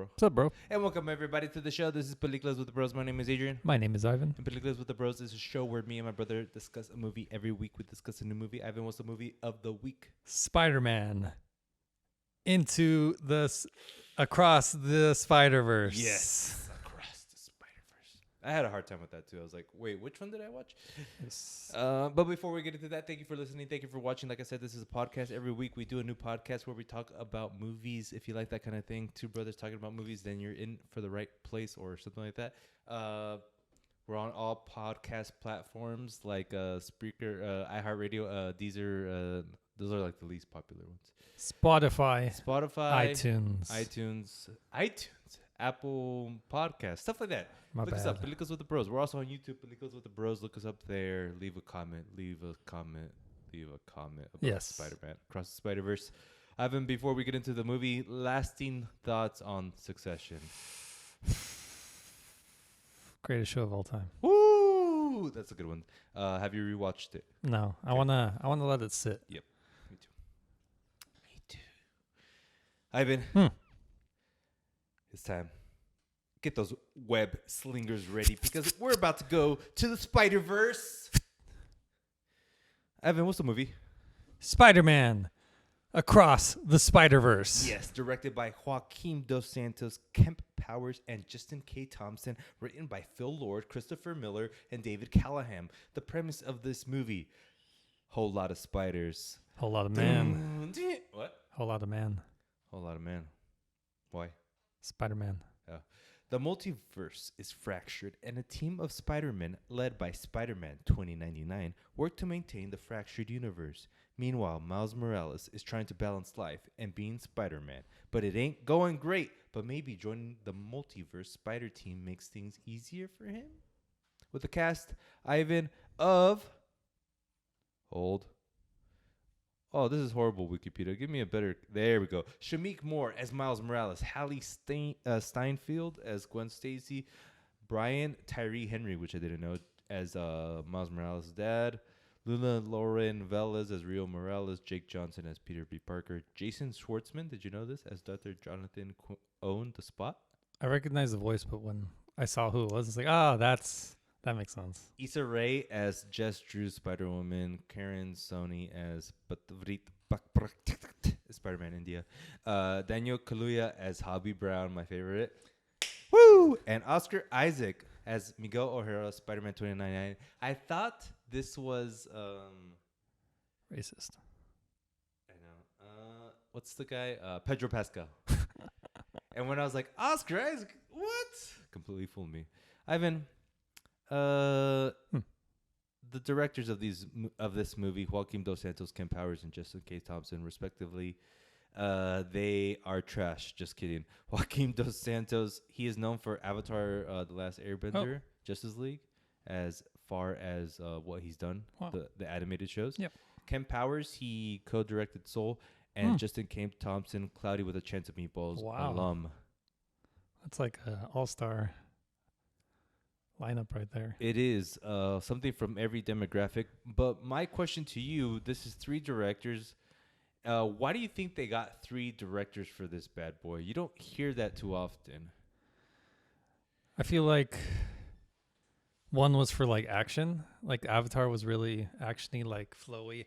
bro? What's up, bro? And welcome everybody to the show. This is Peliculas with the Bros. My name is Adrian. My name is Ivan. And Peliculas with the Bros is a show where me and my brother discuss a movie. Every week we discuss a new movie. Ivan, what's the movie of the week? SpiderMan. Across the Spider-Verse. Yes. Across the Spider-Verse. I had a hard time with that too. I was like, wait, which one did I watch? Yes. But before we get into that, thank you for listening. Thank you for watching. Like I said, this is a podcast. Every week we do a new podcast where we talk about movies. If you like that kind of thing, two brothers talking about movies, then you're in for the right place or something like that. We're on all podcast platforms like Spreaker, iHeartRadio, Deezer. Those are like the least popular ones. Spotify, iTunes, Apple Podcasts, stuff like that. My Look us bad. up, Peliculas with the Bros. We're also on YouTube, Peliculas with the Bros. Look us up there. Leave a comment about Yes. Spider-Man, Across the Spider-Verse. Ivan, before we get into the movie, lasting thoughts on Succession. Greatest show of all time. Woo! That's a good one. Have you rewatched it? No, Okay. I wanna let it sit. Me too. Ivan, it's time. Get those web slingers ready because we're about to go to the Spider-Verse. Ivan, what's the movie? SpiderMan. Across the Spider-Verse. Yes, directed by Joaquin Dos Santos, Kemp Powers, and Justin K. Thompson. Written by Phil Lord, Christopher Miller, and David Callahan. The premise of this movie: whole lot of spiders. Whole lot of man. What? Whole lot of man. Whole lot of man. Why? Spider-Man. The multiverse is fractured, and a team of Spider-Men, led by Spider-Man 2099, work to maintain the fractured universe. Meanwhile, Miles Morales is trying to balance life and being Spider-Man, but it ain't going great. But maybe joining the multiverse Spider team makes things easier for him? With the cast, Ivan of... Hold. Oh, this is horrible, Wikipedia. Give me a better... There we go. Shameik Moore as Miles Morales. Hallie Steinfeld as Gwen Stacy. Brian Tyree Henry, which I didn't know, as Miles Morales' dad. Luna Lauren Velez as Rio Morales. Jake Johnson as Peter B. Parker. Jason Schwartzman, did you know this? As Dr. Jonathan owned the spot. I recognize the voice, but when I saw who it was, it's like, that makes sense. Issa Rae as Jess Drew, Spider-Woman. Karen Sony as Spider-Man India. Daniel Kaluuya as Hobby Brown, my favorite. Woo! And Oscar Isaac as Miguel O'Hara, Spider-Man 2099. I thought this was... Racist. I know. What's the guy? Pedro Pascal. And when I was like, Oscar Isaac, what? Completely fooled me. Ivan... The directors of this movie, Joaquin Dos Santos, Ken Powers, and Justin K. Thompson, respectively, they are trash. Just kidding. Joaquin Dos Santos, he is known for Avatar: The Last Airbender, Justice League, as far as what he's done, the animated shows. Yep. Ken Powers, he co-directed Soul, and Justin K. Thompson, Cloudy with a Chance of Meatballs alum. That's like an all-star lineup right there. It is something from every demographic. But my question to you, this is 3 directors. Why do you think they got 3 directors for this bad boy? You don't hear that too often. I feel like one was for like action. Like Avatar was really actiony, like flowy.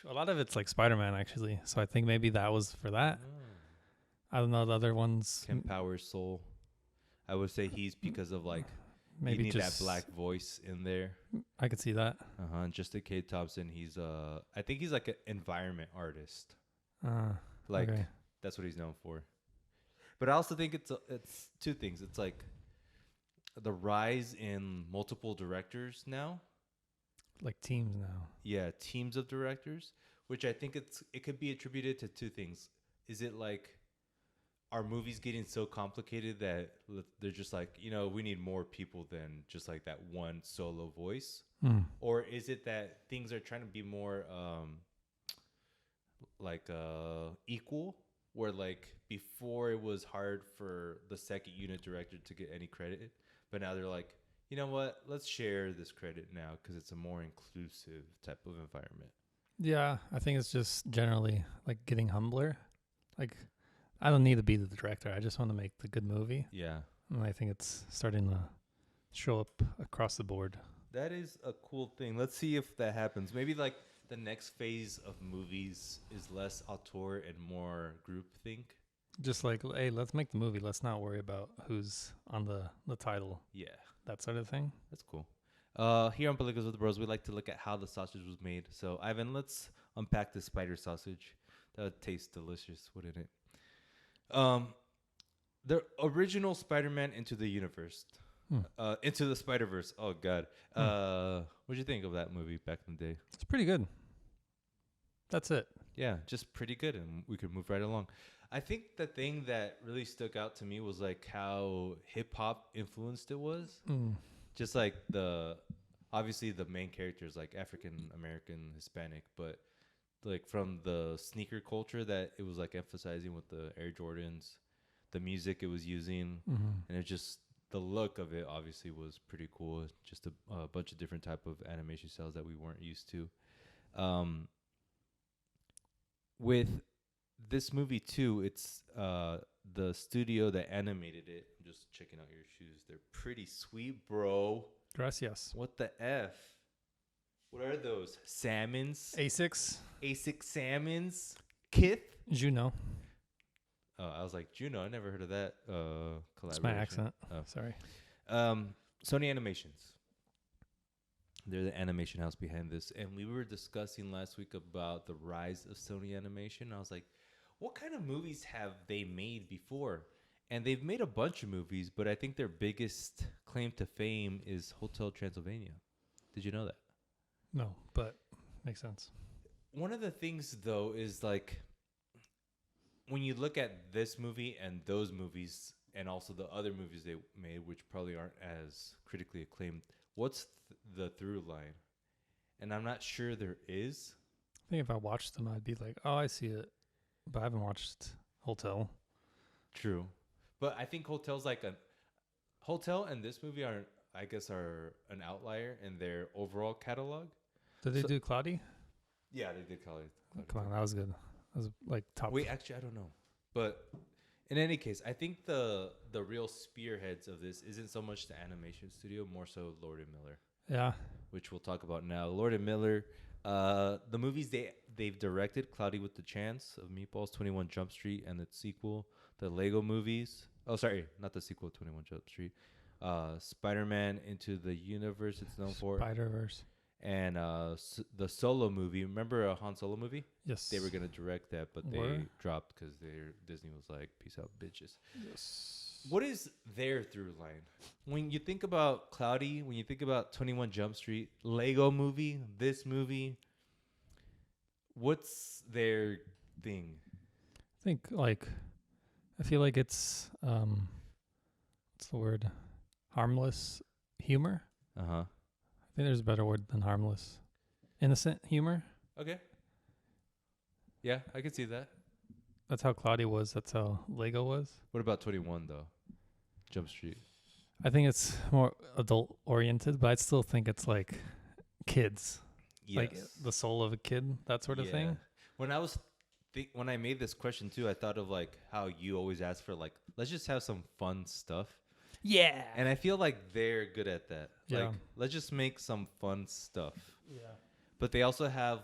A lot of it's like Spider-Man actually. So I think maybe that was for that. I don't know the other ones. Ken Powers, Soul. I would say he's because of like... Maybe you need just that black voice in there. I could see that. And Justin K. Thompson, he's I think he's like an environment artist. Okay. That's what he's known for. But I also think it's 2 things. It's like the rise in multiple directors now. Like teams now. Yeah, teams of directors, which I think it could be attributed to 2 things. Is it like, are movies getting so complicated that they're just like, we need more people than just like that one solo voice? Or is it that things are trying to be more equal, where like before it was hard for the second unit director to get any credit, but now they're like, you know what, let's share this credit now because it's a more inclusive type of environment. Yeah, I think it's just generally like getting humbler. Like I don't need to be the director. I just want to make the good movie. Yeah. And I think it's starting to show up across the board. That is a cool thing. Let's see if that happens. Maybe like the next phase of movies is less auteur and more groupthink. Just like, hey, let's make the movie. Let's not worry about who's on the title. Yeah. That sort of thing. That's cool. Here on Peliculas with the Bros, we like to look at how the sausage was made. So, Ivan, let's unpack the spider sausage. That would taste delicious, wouldn't it? The original Spider-Man Into the Universe. Into the Spider-Verse. Oh, God. What'd you think of that movie back in the day? It's pretty good. That's it. Yeah, just pretty good, and we could move right along. I think the thing that really stuck out to me was like how hip-hop influenced it was. Just like obviously the main character is like African-American, Hispanic, but like from the sneaker culture that it was like emphasizing with the Air Jordans, the music it was using, and it just, the look of it obviously was pretty cool. Just a bunch of different type of animation styles that we weren't used to. With this movie too, it's the studio that animated it. I'm just checking out your shoes. They're pretty sweet, bro. Gracias. What the F? What are those? Salmons? Asics. Asic salmons? Kith? Juno. Oh, I was like, Juno. I never heard of that collaboration. It's my accent. Oh. Sorry. Sony Animations. They're the animation house behind this. And we were discussing last week about the rise of Sony Animation. I was like, what kind of movies have they made before? And they've made a bunch of movies, but I think their biggest claim to fame is Hotel Transylvania. Did you know that? No, but makes sense. One of the things, though, is like when you look at this movie and those movies and also the other movies they made, which probably aren't as critically acclaimed, what's the through line? And I'm not sure there is. I think if I watched them, I'd be like, oh, I see it. But I haven't watched Hotel. True. But I think Hotel's like Hotel and this movie are an outlier in their overall catalog. Did they do Cloudy? Yeah, they did Cloudy. Come on, that was good. That was like top. Wait, actually, I don't know. But in any case, I think the real spearheads of this isn't so much the animation studio, more so Lordy Miller. Yeah. Which we'll talk about now. Lordy Miller, the movies they've directed, Cloudy with the Chance of Meatballs, 21 Jump Street, and its sequel, the Lego movies. Oh, sorry, not the sequel, 21 Jump Street. Spider-Man Into the Universe, it's known for. Spider-Verse. And the Solo movie. Remember a Han Solo movie? Yes. They were going to direct that, but they dropped because Disney was like, peace out, bitches. Yes. What is their through line? When you think about Cloudy, when you think about 21 Jump Street, Lego movie, this movie, what's their thing? I think I feel like it's what's the word? Harmless humor. Uh-huh. I think there's a better word than harmless. Innocent humor. Okay. Yeah, I could see that. That's how Cloudy was. That's how Lego was. What about 21 though? Jump Street. I think it's more adult oriented, but I still think it's like kids. Yes. Like the soul of a kid, that sort of thing. When I was when I made this question too, I thought of like how you always ask for like, let's just have some fun stuff. Yeah. And I feel like they're good at that. Yeah. Like, let's just make some fun stuff. Yeah. But they also have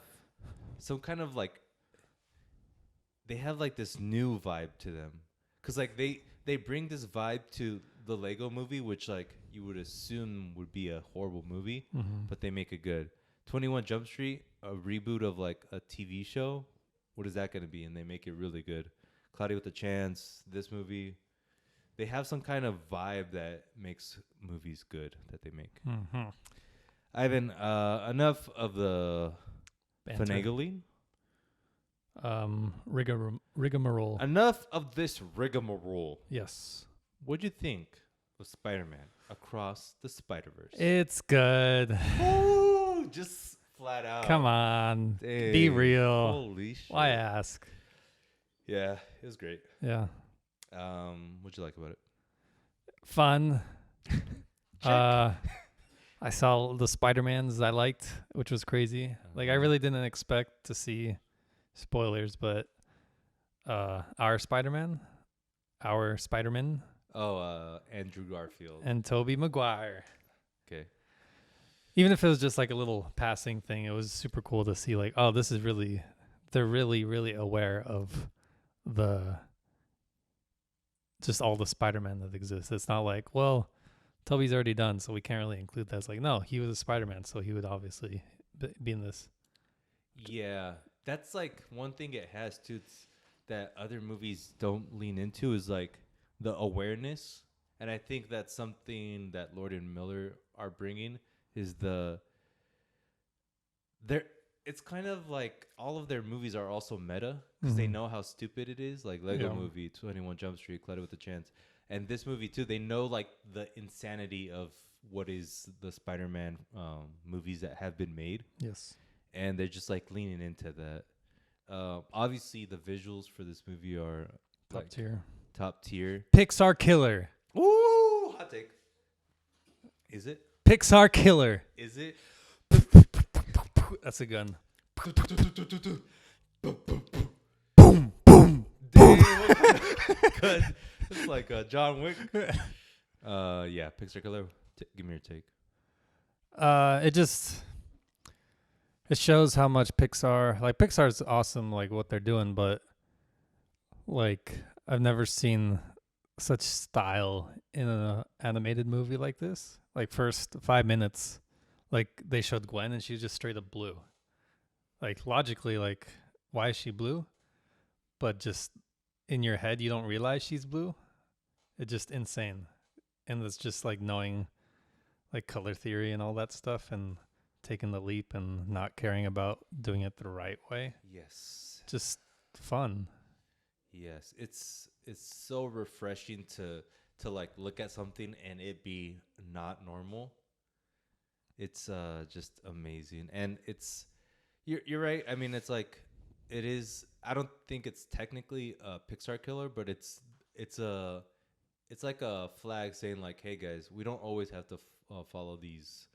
some kind of like, they have like this new vibe to them. Because like they bring this vibe to the Lego movie, which like you would assume would be a horrible movie, but they make it good. 21 Jump Street, a reboot of like a TV show. What is that going to be? And they make it really good. Cloudy with a Chance, this movie. They have some kind of vibe that makes movies good that they make. Mm-hmm. Ivan, enough of the finagling. Rigmarole. Enough of this rigmarole. Yes. What'd you think of Spider-Man Across the Spider-Verse? It's good. Ooh, just flat out. Come on. Dang. Be real. Holy shit. Why ask? Yeah, it was great. Yeah. What'd you like about it? Fun. I saw the Spider-Mans I liked, which was crazy. Like I really didn't expect to see spoilers, but our Spider-Man, our Spider-Man, Oh, Andrew Garfield. and Tobey Maguire. Okay. Even if it was just like a little passing thing, it was super cool to see like, oh, this is really, they're really, really aware of the, just all the Spider-Man that exists. It's not like, well, Toby's already done, so we can't really include that. It's like, no, he was a Spider-Man, so he would obviously be in this. Yeah, that's like one thing it has too that other movies don't lean into is like the awareness, and I think that's something that Lordy Miller are bringing is the there. It's kind of like all of their movies are also meta because they know how stupid it is. Like Lego Movie, 21 Jump Street, Credit with a Chance, and this movie too. They know like the insanity of what is the Spider-Man movies that have been made. Yes. And they're just like leaning into that. Obviously, the visuals for this movie are Top tier. Top tier. Pixar killer. Ooh, hot take. Is it? Pixar killer. Is it? That's a gun. Boom, boom. Good. It's like John Wick. Yeah, Pixar killer. Give me your take. It shows how much Pixar's awesome, like what they're doing, but like I've never seen such style in an animated movie like this. Like first 5 minutes, like they showed Gwen and she's just straight up blue. Like logically, like why is she blue? But just in your head, you don't realize she's blue. It's just insane. And it's just like knowing like color theory and all that stuff and taking the leap and not caring about doing it the right way. Yes. Just fun. Yes. It's so refreshing to like look at something and it be not normal. It's just amazing. And you're right. I mean, it's like it is. I don't think it's technically a Pixar killer, but it's like a flag saying like, hey guys, we don't always have to follow these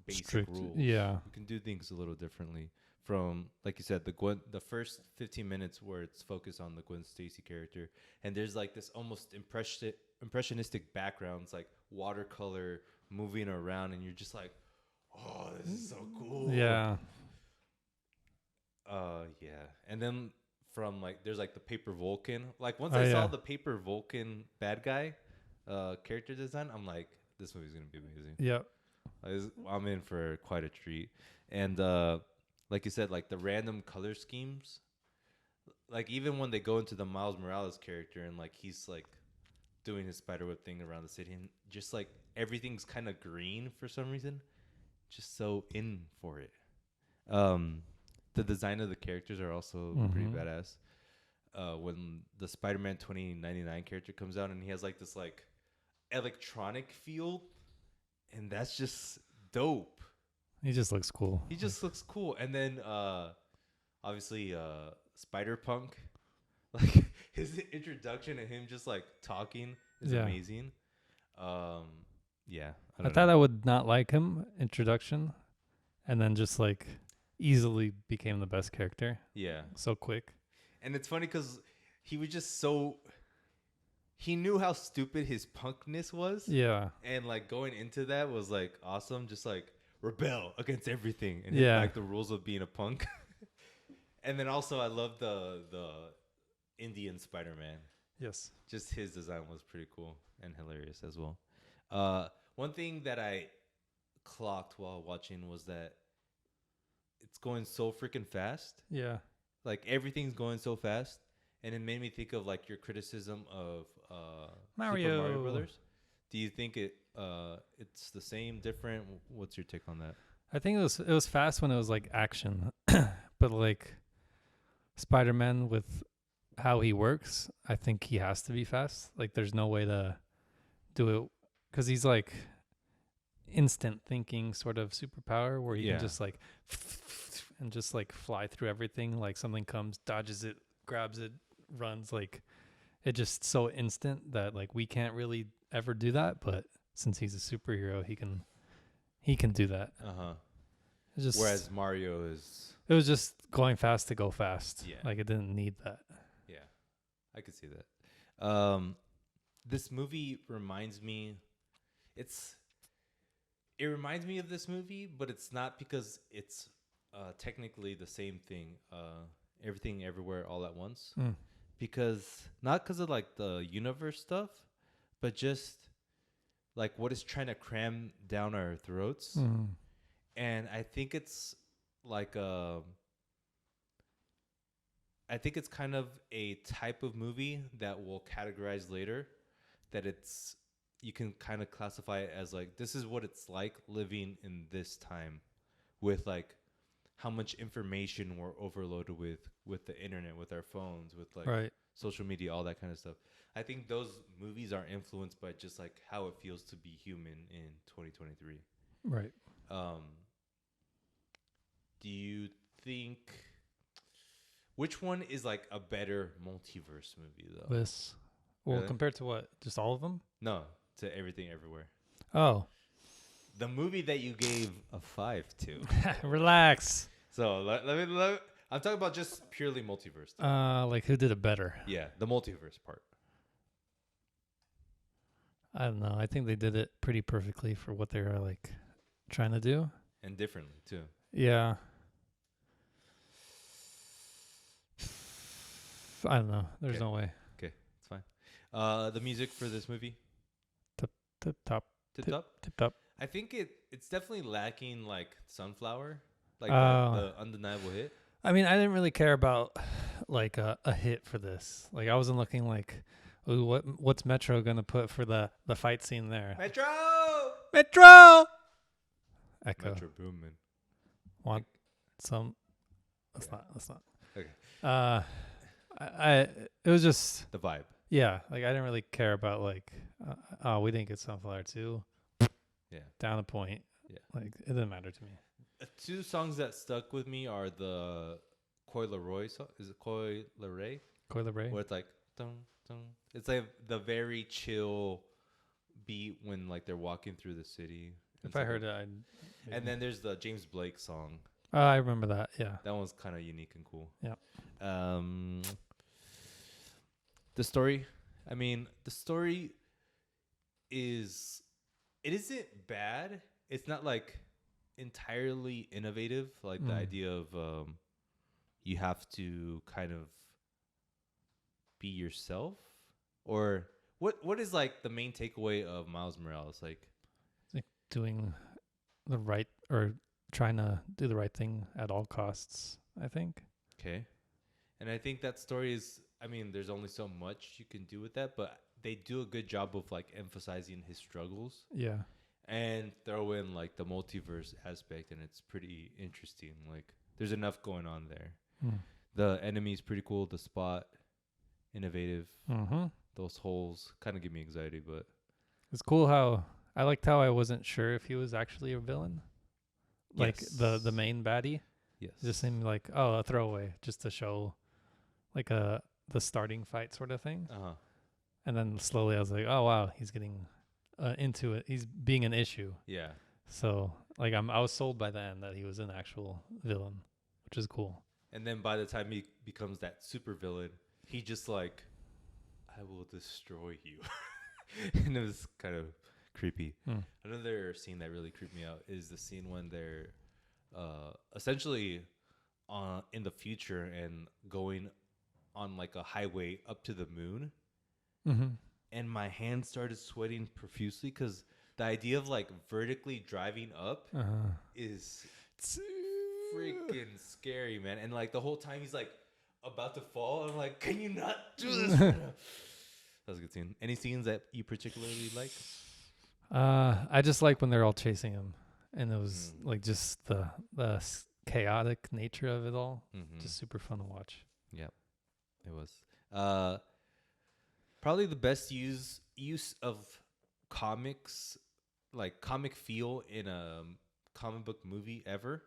basic Strict rules. Yeah. We can do things a little differently. From like you said, the first 15 minutes where it's focused on the Gwen Stacy character, and there's like this almost impressionistic backgrounds, like watercolor moving around, and you're just like, oh, this is so cool. Yeah. Yeah. And then from like there's like the Paper Vulcan. Like once I saw the Paper Vulcan bad guy character design, I'm like, this movie's gonna be amazing. Yep. I'm in for quite a treat. And like you said, like the random color schemes, like even when they go into the Miles Morales character and like he's like doing his spiderweb thing around the city, and just like everything's kind of green for some reason, just so in for it. The design of the characters are also pretty badass. When the Spider-Man 2099 character comes out and he has like this like electronic feel, and that's just dope. He just looks cool. He just looks cool. And then obviously SpiderPunk, like his introduction and him just like talking is amazing. Yeah. I thought I would not like him introduction, and then just like easily became the best character. Yeah. So quick. And it's funny because he was just he knew how stupid his punkness was. Yeah. And like going into that was like awesome. Just like rebel against everything and like the rules of being a punk. And then also I love the Indian Spider-Man. Yes. Just his design was pretty cool and hilarious as well. One thing that I clocked while watching was that it's going so freaking fast. Yeah. Like everything's going so fast. And it made me think of like your criticism of Mario. Super Mario Brothers. Do you think it's the same, different? What's your take on that? I think it was fast when it was like action, but like Spider-Man with how he works, I think he has to be fast. Like there's no way to do it because he's like instant thinking sort of superpower where he can just like and just like fly through everything. Like something comes, dodges it, grabs it, runs. Like it just so instant that like we can't really ever do that. But since he's a superhero, he can do that. Just whereas Mario it was just going fast to go fast. Yeah. Like it didn't need that. Yeah. I could see that. This movie reminds me. It reminds me of this movie, but it's not because it's technically the same thing. Everything, everywhere, all at once. Mm. Not because of like the universe stuff, but just like what it's trying to cram down our throats. Mm. And I think it's like I think it's kind of a type of movie that we'll categorize later, that you can kind of classify it as like, this is what it's like living in this time with like how much information we're overloaded with the internet, with our phones, with like Right. social media, all that kind of stuff. I think those movies are influenced by just like how it feels to be human in 2023. Right. Do you think, which one is like a better multiverse movie though? This. Well, Really? compared to what? Just all of them? No, to Everything Everywhere. Oh. The movie that you gave a 5 to. Relax. So let me I'm talking about just purely multiverse stuff. Like who did it better? Yeah, the multiverse part. I don't know. I think they did it pretty perfectly for what they were like trying to do. And differently too. Yeah. I don't know. There's Okay. no way. Okay, it's fine. The music for this movie? Tip top. Tip Tip- top? Tip top. I think it's definitely lacking like Sunflower. Like Oh. the undeniable hit. I mean, I didn't really care about like a hit for this. Like I wasn't looking like, ooh, what's Metro gonna put for the fight scene there? Metro! Metro. Echo. Metro Boomin. Want some? That's Yeah. not. That's not. Okay. I it was just The vibe. yeah. Like I didn't really care about like, oh, we didn't get Sunflower too. Yeah. Down a point. Yeah. Like it didn't matter to me. Two songs that stuck with me are the Coy Leroy song. Is it Coy Leray? Coil Ray. Where it's like dun dun. It's like the very chill beat when like they're walking through the city. If I heard it, I'd. And then there's the James Blake song. Oh, I remember that. Yeah. That one's kind of unique and cool. Yeah. The story. I mean, the story is. It isn't bad. It's not like entirely innovative. Like the idea of you have to kind of be yourself, or what is like the main takeaway of Miles Morales? Like Doing the right or trying to do the right thing at all costs. I think. okay, and I think that story is. I mean, there's only so much you can do with that, but they do a good job of like emphasizing his struggles. Yeah. And throw in like the multiverse aspect, and it's pretty interesting. Like there's enough going on there. The enemy's pretty cool. The spot, innovative. Mm-hmm. Those holes kind of give me anxiety, but It's cool how I liked how I wasn't sure if he was actually a villain. Like the Yes. main baddie. yes, It just seemed like a throwaway just to show like the starting fight sort of thing. And then slowly I was like, oh wow, he's getting into it. He's being an issue. yeah. So like I was sold by the end that he was an actual villain, which is cool. And then by the time he becomes that super villain, he just like, I will destroy you, and it was kind of creepy. Another scene that really creeped me out is the scene when they're essentially in the future and going on like a highway up to the moon. Mm-hmm. And my hands started sweating profusely because the idea of like vertically driving up is freaking scary, man. And like the whole time he's like about to fall, I'm like, can you not do this? That was a good scene. Any scenes that you particularly like? I just like when they're all chasing him, and it was like just the chaotic nature of it all. Just super fun to watch. Yep, it was. Probably the best use of comics, like comic feel in a comic book movie ever.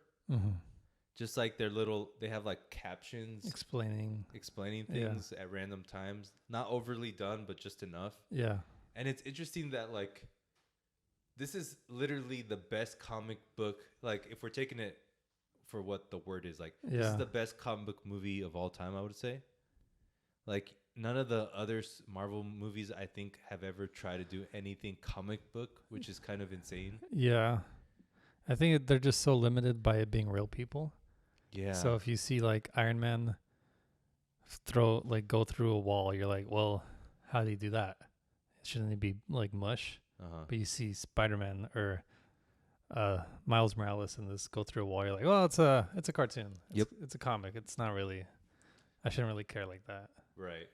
Just like they have like captions Explaining things at random times. Not overly done, but just enough. Yeah. And it's interesting that like this is literally the best comic book. Like if we're taking it for what the word is, like this is the best comic book movie of all time, I would say. Like none of the other Marvel movies I think have ever tried to do anything comic book, which is kind of insane. Yeah. I think they're just so limited by it being real people. Yeah. So if you see like Iron Man go through a wall, you're like, well, how do you do that? Shouldn't it be like mush? But you see Spider-Man or Miles Morales in this go through a wall, you're like, well, it's a cartoon. It's a comic. It's not really. I shouldn't really care like that. Right.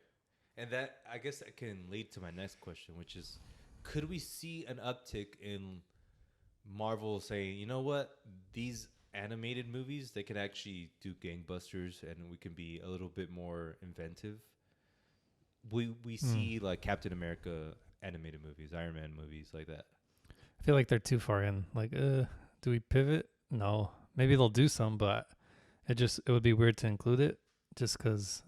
And that, I guess, that can lead to my next question, which is, could we see an uptick in Marvel saying, you know what, these animated movies, they can actually do gangbusters, and we can be a little bit more inventive? We see like Captain America animated movies, Iron Man movies like that. I feel like they're too far in. Like, do we pivot? No. Maybe they'll do some, but it would be weird to include it just because.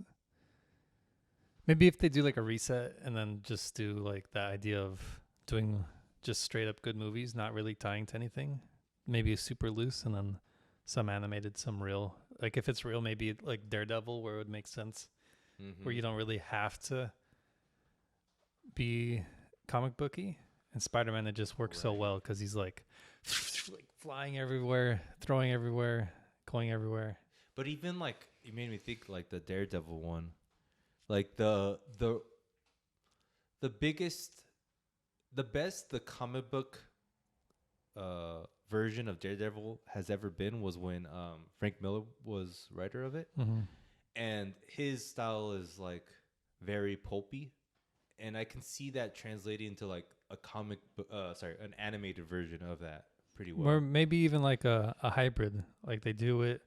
Maybe if they do like a reset and then just do like the idea of doing just straight up good movies, not really tying to anything, maybe super loose, and then some animated, some real. Like if it's real, maybe like Daredevil, where it would make sense, where you don't really have to be comic booky. And Spider-Man, it just works so well because he's like flying everywhere, throwing everywhere, going everywhere. But even like, it made me think like the Daredevil one, like the biggest, the best the comic book version of Daredevil has ever been was when Frank Miller was writer of it, and his style is like very pulpy, and I can see that translating into like a an animated version of that pretty well. Or maybe even like a hybrid, like they do it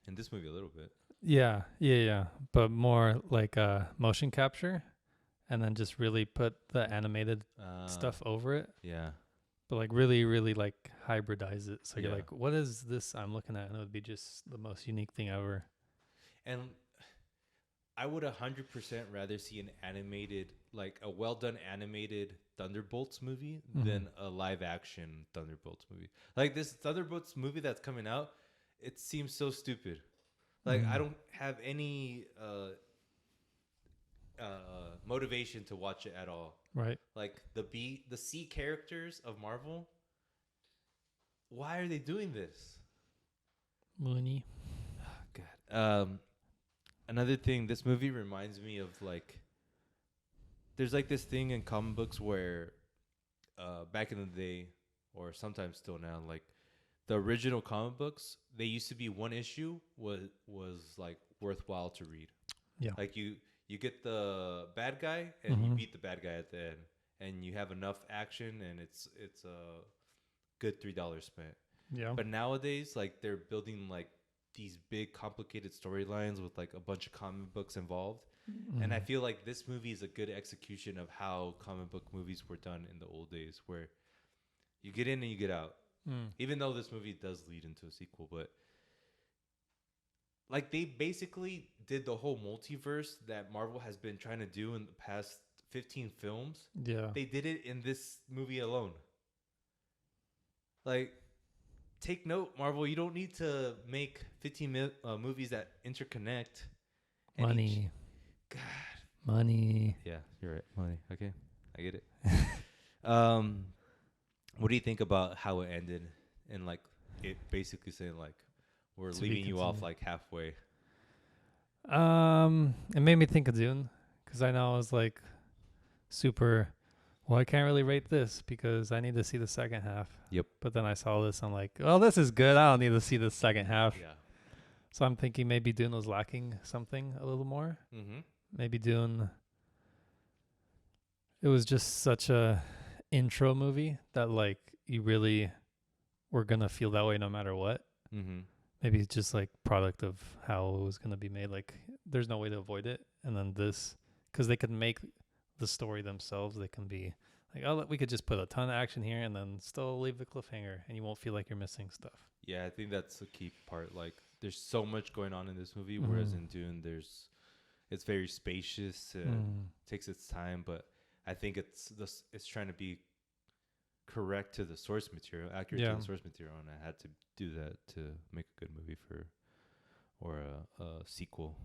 in this movie a little bit. Yeah. But more like motion capture, and then just really put the animated stuff over it. Yeah. But like really, really like hybridize it. So you're like, what is this I'm looking at? And it would be just the most unique thing ever. And I would 100% rather see an animated, like a well done animated Thunderbolts movie than a live action Thunderbolts movie. Like this Thunderbolts movie that's coming out, it seems so stupid. Like I don't have any motivation to watch it at all. Right. Like the C characters of Marvel. Why are they doing this? Money. Oh, God. Another thing, this movie reminds me of like, there's like this thing in comic books where back in the day, or sometimes still now, like the original comic books, they used to be one issue was like worthwhile to read. Yeah. Like you get the bad guy and you beat the bad guy at the end, and you have enough action, and it's a good $3 spent. Yeah. But nowadays, like they're building like these big complicated storylines with like a bunch of comic books involved. And I feel like this movie is a good execution of how comic book movies were done in the old days, where you get in and you get out. Even though this movie does lead into a sequel, but like they basically did the whole multiverse that Marvel has been trying to do in the past 15 films. Yeah. They did it in this movie alone. Like, take note, Marvel, you don't need to make 15 movies that interconnect. Money. God. Money. Yeah, you're right. Money. Okay. I get it. What do you think about how it ended? And like it basically saying like we're leaving you off like halfway. It made me think of Dune, because I know I was like super. Well, I can't really rate this because I need to see the second half. Yep. But then I saw this, I'm like, oh, this is good. I don't need to see the second half. Yeah. So I'm thinking maybe Dune was lacking something a little more. Maybe Dune. It was just such a intro movie that like you really were gonna feel that way no matter what. Maybe it's just like product of how it was gonna be made. Like there's no way to avoid it. And then this, because they could make the story themselves, they can be like, oh, we could just put a ton of action here and then still leave the cliffhanger, and you won't feel like you're missing stuff. Yeah, I think that's the key part. Like there's so much going on in this movie, whereas in Dune it's very spacious, takes its time, but I think it's trying to be correct to the source material, accurate to the source material, and I had to do that to make a good movie or a sequel.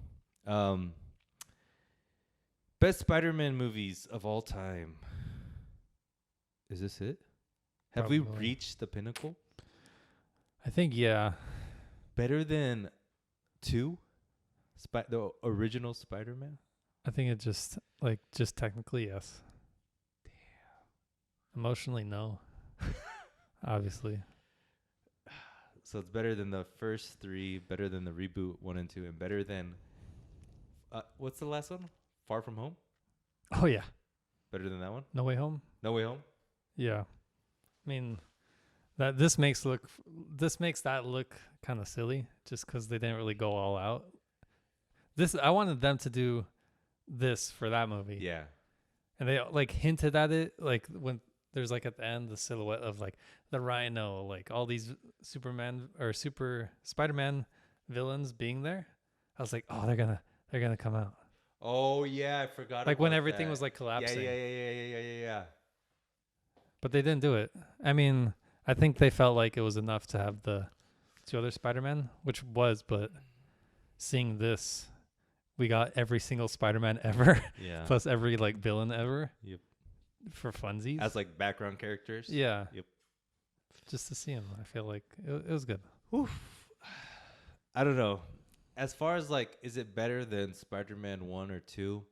Best Spider-Man movies of all time. Is this it? Have we Probably. reached the pinnacle? I think, yeah. Better than 2? The original Spider-Man? I think it just technically, yes. Damn. Emotionally, no. Obviously. So it's better than the first 3, better than the reboot 1 and 2, and better than... what's the last one? Far From Home? Oh, yeah. Better than that one? No Way Home? No Way Home? Yeah. I mean, this makes that look kind of silly just because they didn't really go all out. I wanted them to do this for that movie. Yeah. And they like hinted at it, like when there's like at the end the silhouette of like the Rhino, like all these Superman or Super Spider-Man villains being there. I was like, oh, they're gonna come out. Oh yeah, I forgot. Like about when everything that. was like collapsing. Yeah. But they didn't do it. I mean, I think they felt like it was enough to have the 2 other Spider-Man, which was, but seeing this, we got every single Spider-Man ever, Yeah. plus every like villain ever. Yep. For funsies. As like background characters. Yeah. Yep. Just to see him, I feel like it was good. Oof. I don't know. As far as like, is it better than Spider-Man 1 or 2?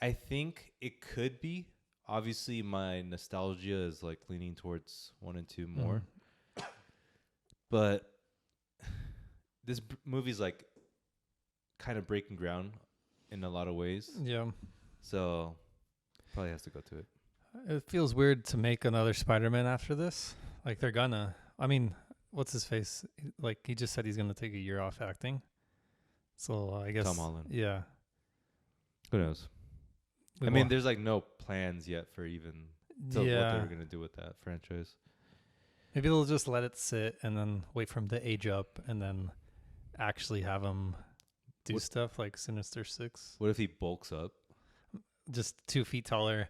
I think it could be. Obviously, my nostalgia is like leaning towards 1 and 2 more. But this movie's like kind of breaking ground in a lot of ways. Yeah. So probably has to go to it. It feels weird to make another Spider-Man after this. Like they're gonna. I mean, what's his face? Like he just said he's gonna take a year off acting. So I guess Tom Holland. Yeah. Who knows? I mean, there's like no plans yet for even what they're gonna do with that franchise. Maybe they'll just let it sit and then wait for him to age up and then actually have him do stuff like Sinister Six. What if he bulks up? Just 2 feet taller.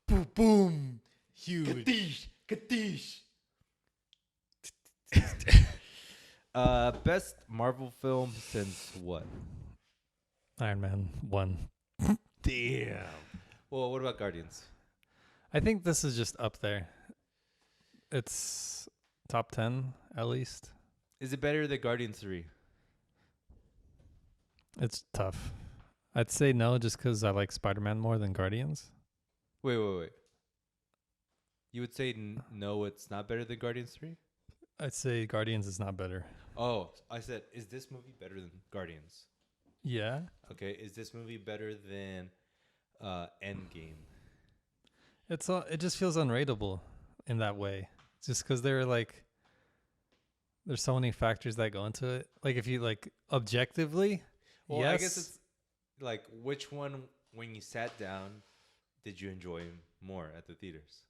Boom, boom. Huge. Katish. Best Marvel film since what? Iron Man 1. Damn. Well, what about Guardians? I think this is just up there. It's top 10 at least. Is it better than Guardians 3? It's tough. I'd say no just because I like Spider-Man more than Guardians. Wait. You would say no, it's not better than Guardians 3? I'd say Guardians is not better. Oh, I said, is this movie better than Guardians? Yeah. Okay, is this movie better than Endgame? It just feels unrateable in that way. Just because there's so many factors that go into it. Like if you like objectively, Well, yes. I guess it's like which one, when you sat down, did you enjoy more at the theaters?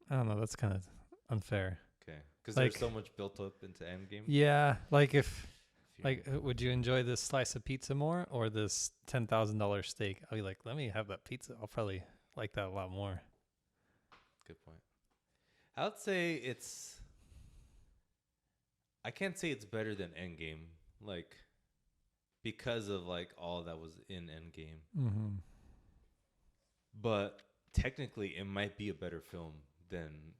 I don't know. That's kind of unfair. Okay, because Like- there's so much built up into Endgame. Yeah. Like would you enjoy this slice of pizza more or this $10,000 steak? I'll be like, let me have that pizza. I'll probably like that a lot more. Good point. I would say I can't say it's better than Endgame, like because of like all that was in Endgame. Mm-hmm. But technically, it might be a better film than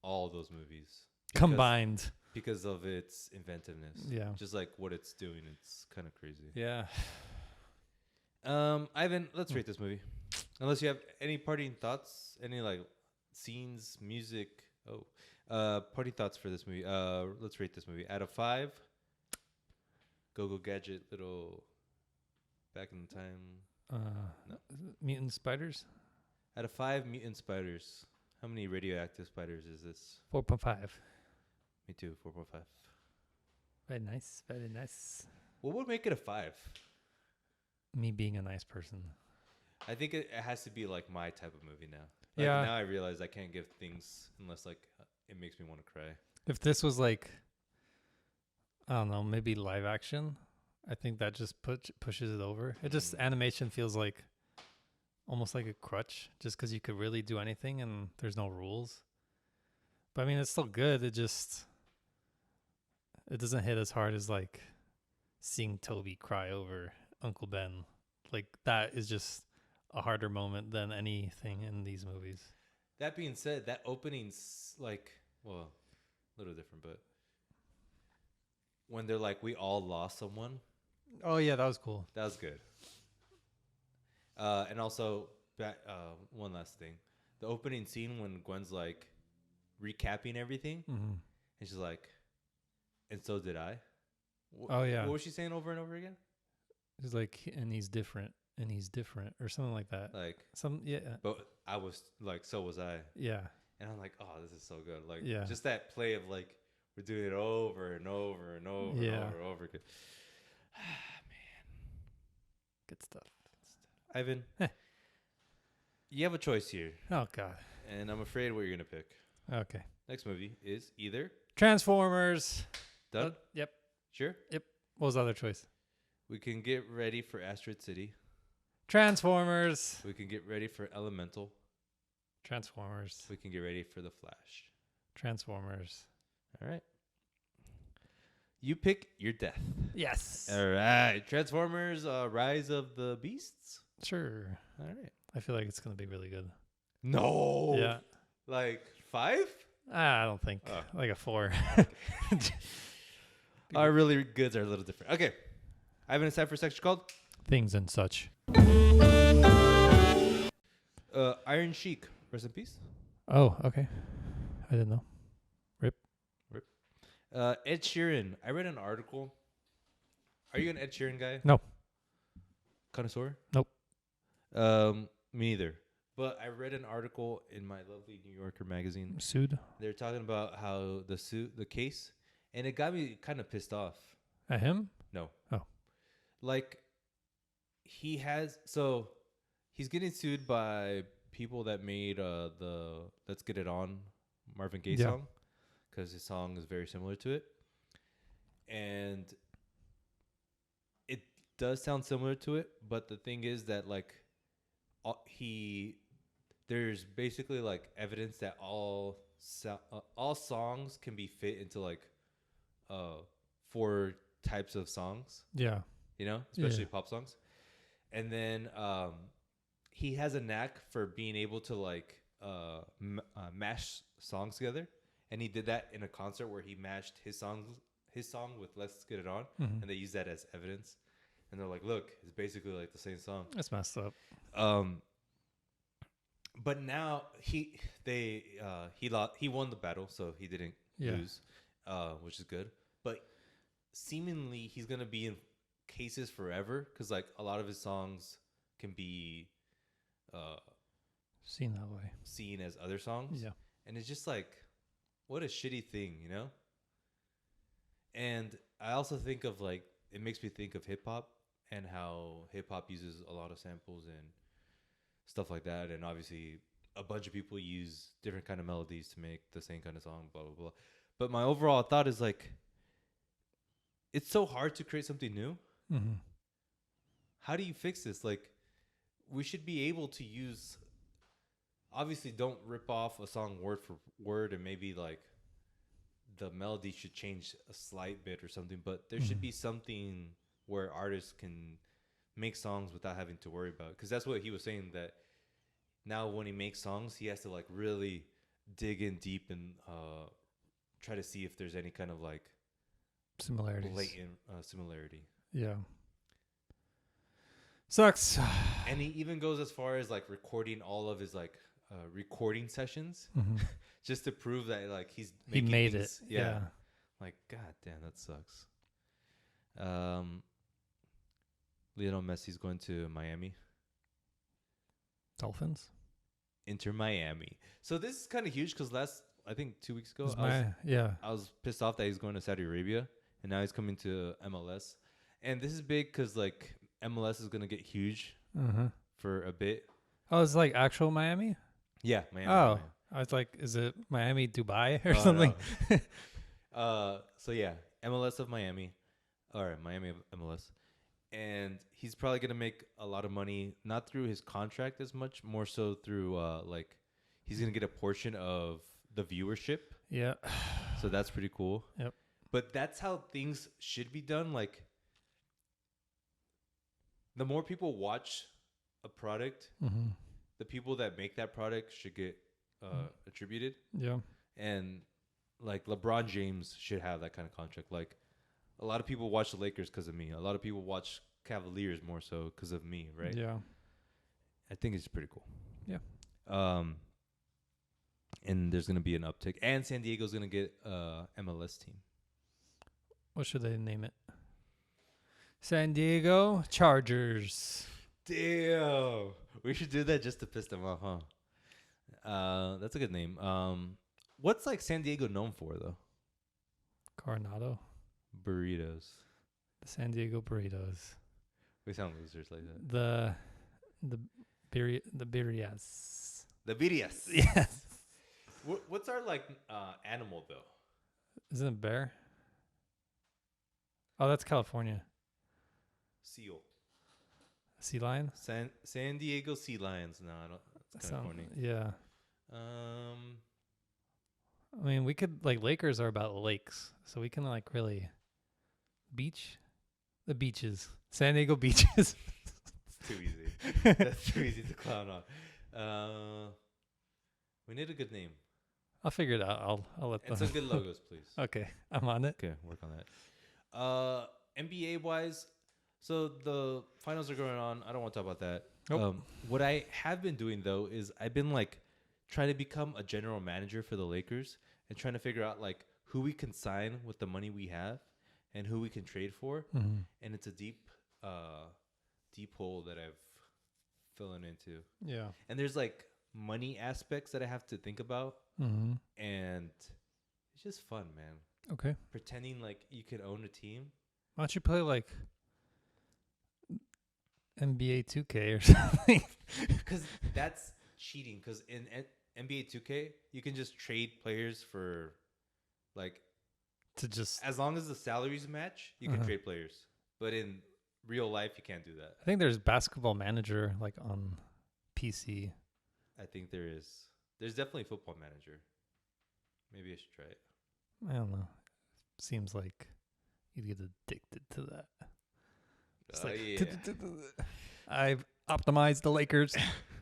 all those movies Combined. because of its inventiveness. Yeah. Just like what it's doing, it's kind of crazy. Yeah. Ivan, let's rate this movie. Unless you have any parting thoughts, any like scenes, music. Parting thoughts for this movie. Let's rate this movie out of 5. Go Gadget, little back in time. No. Mutant spiders? Out of 5 mutant spiders, how many radioactive spiders is this? 4.5. Me too, 4.5. Very nice. Very nice. What would make it a 5? Me being a nice person. I think it has to be like my type of movie now. Like, Yeah. Now I realize I can't give things unless like it makes me want to cry. If this was like, I don't know, maybe live action, I think that just pushes it over. It just, animation feels like almost like a crutch just because you could really do anything and there's no rules. But I mean, it's still good. It doesn't hit as hard as like seeing Toby cry over Uncle Ben. Like that is just a harder moment than anything in these movies. That being said, that opening's like, well, a little different, but when they're like, we all lost someone, Oh yeah, that was cool. that was good. And also, one last thing. The opening scene when Gwen's like recapping everything, Mm-hmm. and she's like, and so did I. Oh yeah, What was she saying over and over again? he's like, and he's different, or something like that. Like, Yeah, but I was like, so was I. yeah, And I'm like, oh, this is so good. Like, Yeah. just that play of like, we're doing it over and over and over Yeah. and over and over again. good stuff. Ivan, you have a choice here, Oh god. and I'm afraid what you're gonna pick. Okay. Next movie is either Transformers. done. Yep. Sure, What was the other choice? we can get ready for Asteroid City. Transformers. We can get ready for Elemental. Transformers. We can get ready for The Flash. Transformers. All right. You pick your death. Yes. All right. Transformers: Rise of the Beasts. Sure. All right. I feel like it's gonna be really good. No. Yeah. Like 5? I don't think Oh. like a 4. Our really goods are a little different. Okay. Ivan, it's time for a section called Things and such. Iron Sheik. Rest in peace. Oh, okay. I didn't know. Ed Sheeran. I read an article. Are you an Ed Sheeran guy? No. Connoisseur? Nope. Me neither. But I read an article in my lovely New Yorker magazine. Sued They're talking about how the case, and it got me kind of pissed off. at him? No. Oh. Like, he's getting sued by people that made the Let's Get It On Marvin Gaye Yeah. song, because his song is very similar to it. And it does sound similar to it, but the thing is that, like, there's basically, like, evidence that all songs can be fit into, like, 4 types of songs. Yeah. You know, especially Yeah. pop songs. And then he has a knack for being able to like mash songs together, and he did that in a concert where he mashed his song with Let's Get It On, Mhm. and they use that as evidence. And they're like, look, it's basically like the same song. That's messed up. But now he won the battle, so he didn't lose, which is good. But seemingly he's gonna be in cases forever, because like a lot of his songs can be Seen that way. seen as other songs. Yeah. And it's just like, what a shitty thing, you know? And I also think of like, it makes me think of hip hop and how hip hop uses a lot of samples and stuff like that. And obviously a bunch of people use different kind of melodies to make the same kind of song, blah, blah, blah. But my overall thought is like, it's so hard to create something new. Mm-hmm. How do you fix this? Like, we should be able to use, obviously don't rip off a song word for word, and maybe like the melody should change a slight bit or something, but there should be something where artists can make songs without having to worry about it. Because that's what he was saying, that now when he makes songs, he has to like really dig in deep and try to see if there's any kind of like Similarities. blatant similarity. Yeah. Sucks. And he even goes as far as like recording all of his like recording sessions Mhm. just to prove that like he made things, it. Yeah. Like, god damn, that sucks. Lionel Messi's going to Miami. Dolphins. Inter Miami. So this is kind of huge because I think 2 weeks ago, Was I was pissed off that he's going to Saudi Arabia, and now he's coming to MLS. And this is big because like MLS is going to get huge Uh-huh. for a bit. Oh, it's like actual Miami? Yeah, Miami. Oh. Miami. I was like, is it Miami, Dubai or Oh, something? no. So yeah, MLS of Miami, or Miami of MLS, and he's probably gonna make a lot of money, not through his contract as much, more so through like he's gonna get a portion of the viewership. Yeah. So that's pretty cool. Yep. But that's how things should be done. Like, the more people watch a product, Mm-hmm. the people that make that product should get attributed. Yeah. And like LeBron James should have that kind of contract. Like a lot of people watch the Lakers because of me. A lot of people watch Cavaliers more so because of me, right? Yeah. I think it's pretty cool. Yeah. And there's gonna be an uptick, and San Diego's gonna get MLS team. What should they name it? San Diego Chargers. Damn, we should do that just to piss them off, huh? That's a good name. What's like San Diego known for though? Coronado. Burritos. The San Diego Burritos. We sound losers like that. The birrias. The birrias. Yes. What's our like animal though? Isn't it bear? Oh, that's California. Seal. Sea lion? San Diego Sea Lions. No, I don't. That's kind of corny. Yeah. I mean, we could like Lakers are about lakes, so we can like really beach, the beaches, San Diego beaches. It's too easy. That's too easy to clown on. We need a good name I'll figure it out. I'll let and them. some good logos, please. Okay, I'm on it. Okay, work on that. NBA wise, so the finals are going on. I don't want to talk about that. Nope. What I have been doing though is I've been like trying to become a general manager for the Lakers and trying to figure out like who we can sign with the money we have and who we can trade for. Mm-hmm. And it's a deep hole that I've fallen into. Yeah. And there's like money aspects that I have to think about, Mm-hmm. and it's just fun, man. Okay. Pretending like you could own a team. Why don't you play like NBA 2K or something? Because that's cheating. Because in NBA 2K, you can just trade players for, like, To just, as long as the salaries match, you can trade players. But in real life, you can't do that. I think there's Basketball Manager like on PC. I think there is. There's definitely Football Manager. Maybe I should try it. I don't know. Seems like you get addicted to that. It's like, Yeah. I've optimized the Lakers.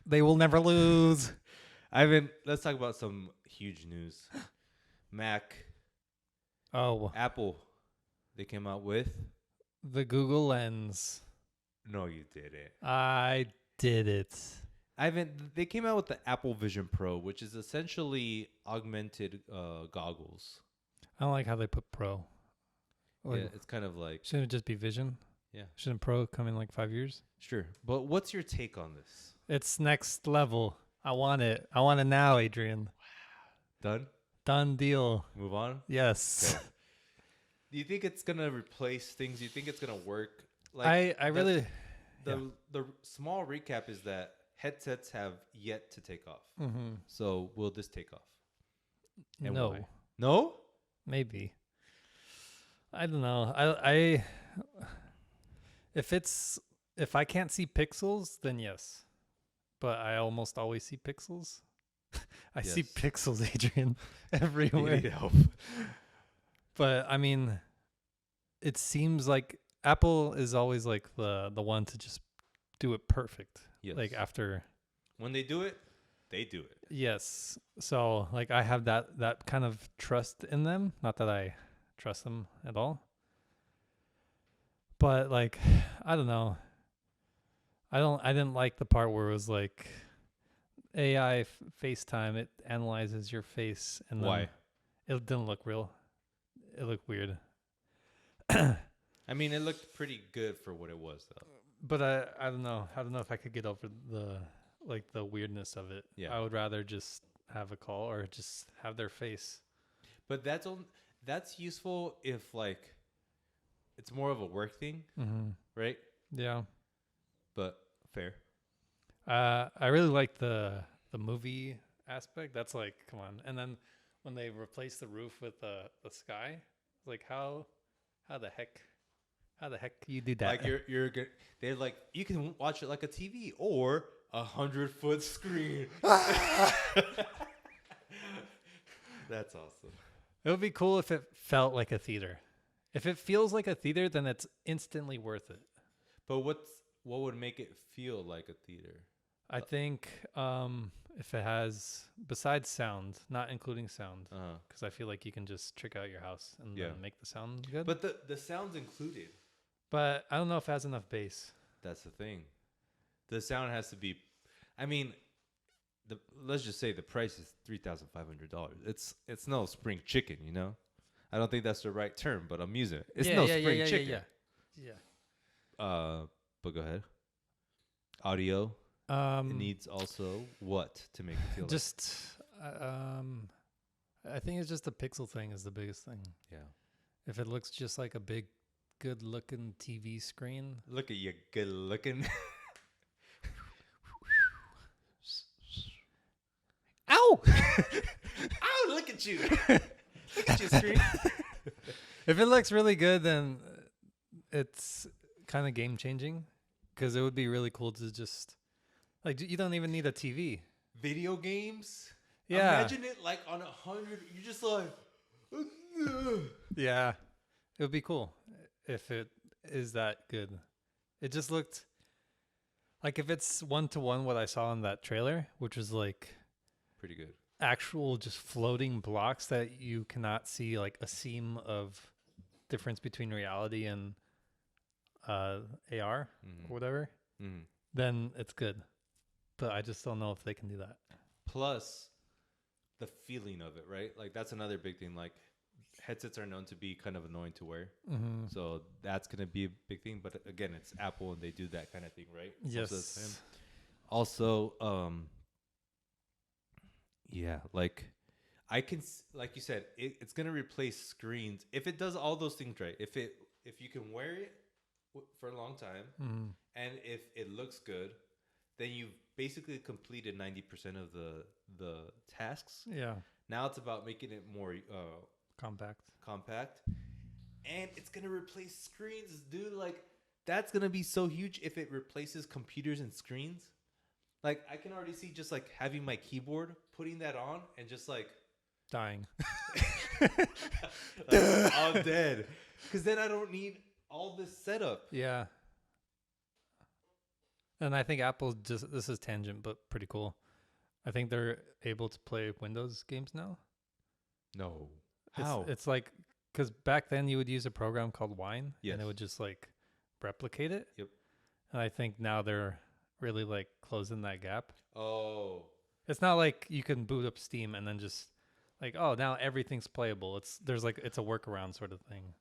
They will never lose. Let's talk about some huge news. Mac, Oh, Apple, they came out with. the Google Lens. No, you didn't. I did it. They came out with the Apple Vision Pro, which is essentially augmented goggles. I don't like how they put Pro. Like, Yeah, it's kind of like, shouldn't it just be Vision? yeah, Shouldn't Pro come in like 5 years? sure. But what's your take on this? It's next level. I want it. I want it now, Adrian. Done? Done deal. Move on? Yes. Okay. Do you think it's going to replace things? Do you think it's going to work? Like I really... The small recap is that headsets have yet to take off. Mm-hmm. So will this take off? And No. why? No? Maybe. I don't know. I if I can't see pixels, then yes. But I almost always see pixels. I see Yes. pixels, Adrian, everywhere. You need help. But I mean, it seems like Apple is always like the one to just do it perfect. Yes. Like after When they do it, they do it. yes. So like I have that kind of trust in them. Not that I trust them at all. But like I don't know. I didn't like the part where it was like AI FaceTime, it analyzes your face and Why? then it didn't look real. It looked weird. I mean, it looked pretty good for what it was, though. But I don't know. I don't know if I could get over the weirdness of it. Yeah. I would rather just have a call or just have their face. But that's useful if, like, it's more of a work thing, Mm-hmm. right? Yeah. But fair. I really like the movie aspect. That's like, come on. And then when they replace the roof with the sky, like how the heck you do that? Like you're good. They're like, you can watch it like a TV or 100-foot screen. That's awesome. It would be cool if it felt like a theater. If it feels like a theater, then it's instantly worth it. But what would make it feel like a theater? I think if it has, besides sound, not including sound, because I feel like you can just trick out your house and then make the sound good. But the sound's included. But I don't know if it has enough bass. That's the thing. The sound has to be. I mean, let's just say the price is $3,500. It's no spring chicken, you know. I don't think that's the right term, but I'm using it. It's no spring chicken. Yeah. But go ahead. Audio. It needs also what to make it feel just I think it's just the pixel thing is the biggest thing. Yeah. If it looks just like a big, good-looking TV screen. Look at you, good-looking. Ow! Ow! Look at you. Look at your screen. If it looks really good, then it's kind of game-changing because it would be really cool to just. Like, you don't even need a TV. Video games? Yeah. Imagine it like on 100. You're just like. Yeah. It would be cool if it is that good. It just looked. Like, if it's 1-to-1 what I saw in that trailer, which was like. Pretty good. Actual just floating blocks that you cannot see, like a seam of difference between reality and AR or whatever, then it's good. But I just don't know if they can do that. Plus, the feeling of it, right? Like, that's another big thing. Like, headsets are known to be kind of annoying to wear. So that's going to be a big thing. But again, it's Apple and they do that kind of thing, right? Yes. Also, yeah, like, I can, like you said, it's going to replace screens. If it does all those things right, if you can wear it for a long time, and if it looks good, then you've basically completed 90% of the tasks. Yeah. Now it's about making it more compact, and it's gonna replace screens, dude. Like, that's gonna be so huge if it replaces computers and screens. Like, I can already see just like having my keyboard, putting that on, and just like dying. Like, I'm dead, because then I don't need all this setup. Yeah. And I think Apple this is tangent, but pretty cool. I think they're able to play Windows games now. No. How? It's like, because back then you would use a program called Wine, yes, and it would just like replicate it. Yep. And I think now they're really like closing that gap. Oh. It's not like you can boot up Steam and then just like, oh, now everything's playable. It's a workaround sort of thing.